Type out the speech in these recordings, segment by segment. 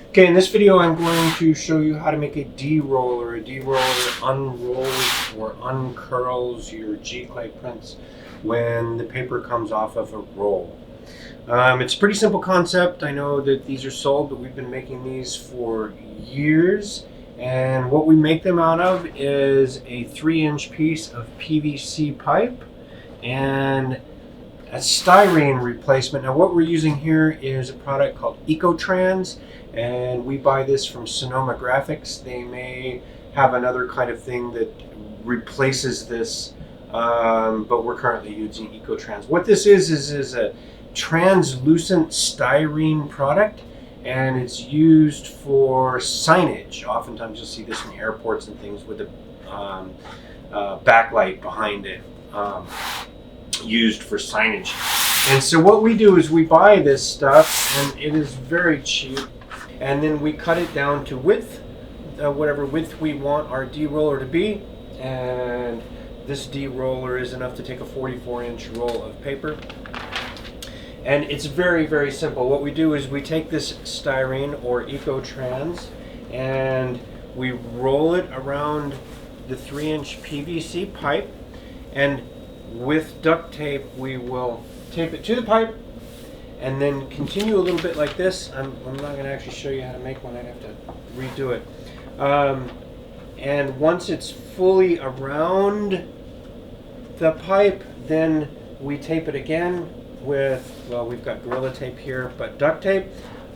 Okay, in this video I'm going to show you how to make a DeRoller. A DeRoller unrolls or uncurls your Giclee prints when the paper comes off of a roll. It's a pretty simple concept. I know that these are sold, but we've been making these for years. And what we make them out of is a 3-inch piece of PVC pipe and a styrene replacement. Now what we're using here is a product called Ecotrans, and we buy this from Sonoma Graphics. They may have another kind of thing that replaces this, but we're currently using Ecotrans. What this is a translucent styrene product, and it's used for signage. Oftentimes you'll see this in airports and things with a backlight behind it. Used for signage. And so what we do is we buy this stuff, and it is very cheap, and then we cut it down to width, whatever width we want our DeRoller to be. And this DeRoller is enough to take a 44-inch roll of paper. And it's very, very simple. What we do is we take this styrene or Ecotrans and we roll it around the 3-inch PVC pipe, and with duct tape we will tape it to the pipe and then continue a little bit like this. I'm not going to actually show you how to make one. I'd have to redo it. And once it's fully around the pipe, then we tape it again with, well, we've got Gorilla Tape here, but duct tape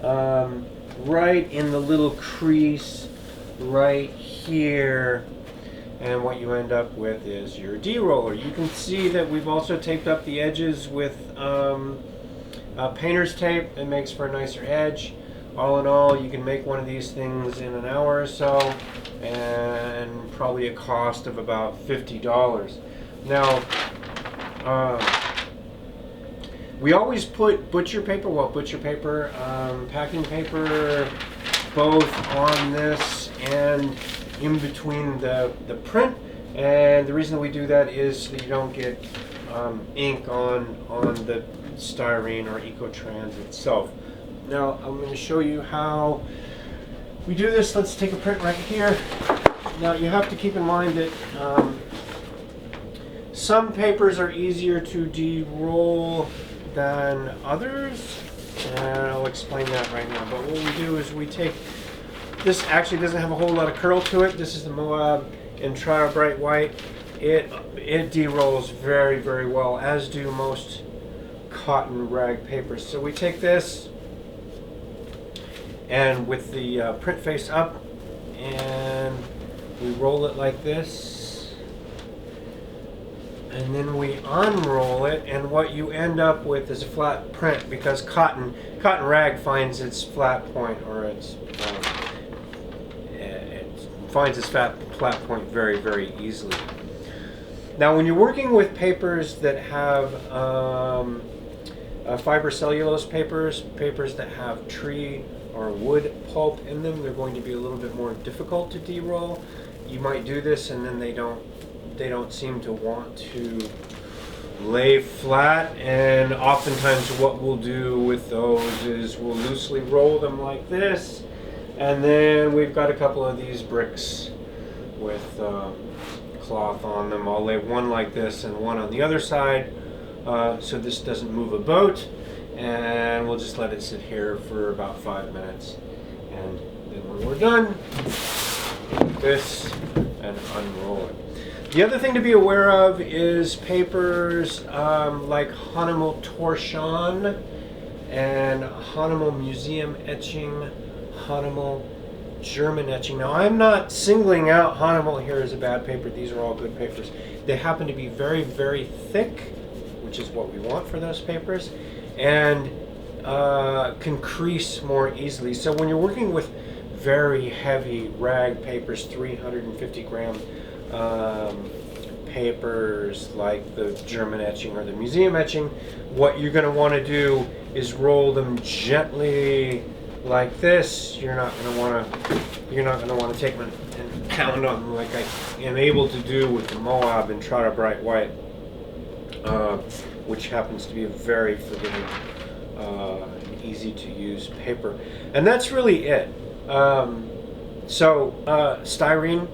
right in the little crease right here. And what you end up with is your DeRoller. You can see that we've also taped up the edges with painter's tape. It makes for a nicer edge. All in all, you can make one of these things in an hour or so, and probably a cost of about $50. Now, we always put butcher paper, packing paper, both on this and in between the print, and the reason that we do that is so that you don't get ink on the styrene or Ecotrans itself. Now I'm going to show you how we do this. Let's take a print right here. Now you have to keep in mind that some papers are easier to de-roll than others, and I'll explain that right now. But what we do is we take, this actually doesn't have a whole lot of curl to it. This is the Moab in Trial Bright White. It de-rolls very, very well, as do most cotton rag papers. So we take this, and with the print face up, and we roll it like this, and then we unroll it, and what you end up with is a flat print, because cotton rag finds its flat point, or its finds its flat point very, very easily. Now when you're working with papers that have fiber cellulose papers that have tree or wood pulp in them, they're going to be a little bit more difficult to de-roll. You might do this and then they don't seem to want to lay flat, and oftentimes what we'll do with those is we'll loosely roll them like this. And then we've got a couple of these bricks with cloth on them. I'll lay one like this and one on the other side, so this doesn't move a boat. And we'll just let it sit here for about 5 minutes. And then when we're done, take this and unroll it. The other thing to be aware of is papers like Hahnemal Torsion and Hahnemal Museum Etching, Hahnemal German Etching. Now I'm not singling out Hahnemal here as a bad paper. These are all good papers. They happen to be very, very thick, which is what we want for those papers, and can crease more easily. So when you're working with very heavy rag papers, 350 gram papers like the German etching or the museum etching, what you're going to want to do is roll them gently like this. You're not going to want to take them and pound on them like I am able to do with the Moab and Trial Bright White, which happens to be a very forgiving, easy to use paper. And that's really it. Styrene.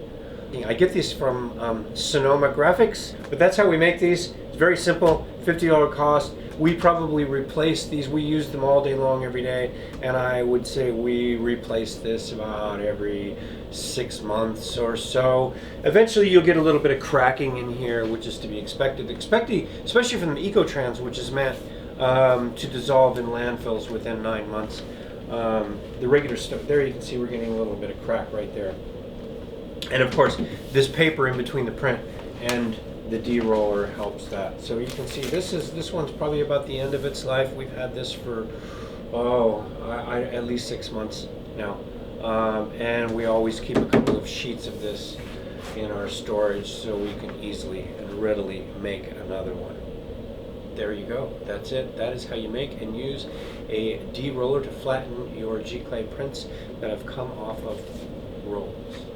I get these from Sonoma Graphics, but that's how we make these. It's very simple, $50 cost. We probably replace these. We use them all day long, every day, and I would say we replace this about every 6 months or so. Eventually, you'll get a little bit of cracking in here, which is to be expected, especially from the Ecotrans, which is meant to dissolve in landfills within 9 months. The regular stuff, there you can see we're getting a little bit of crack right there. And of course, this paper in between the print and the DeRoller helps that. So you can see this one's probably about the end of its life. We've had this for at least 6 months now, and we always keep a couple of sheets of this in our storage so we can easily and readily make another one. There you go. That's it. That is how you make and use a DeRoller to flatten your Giclee prints that have come off of rolls.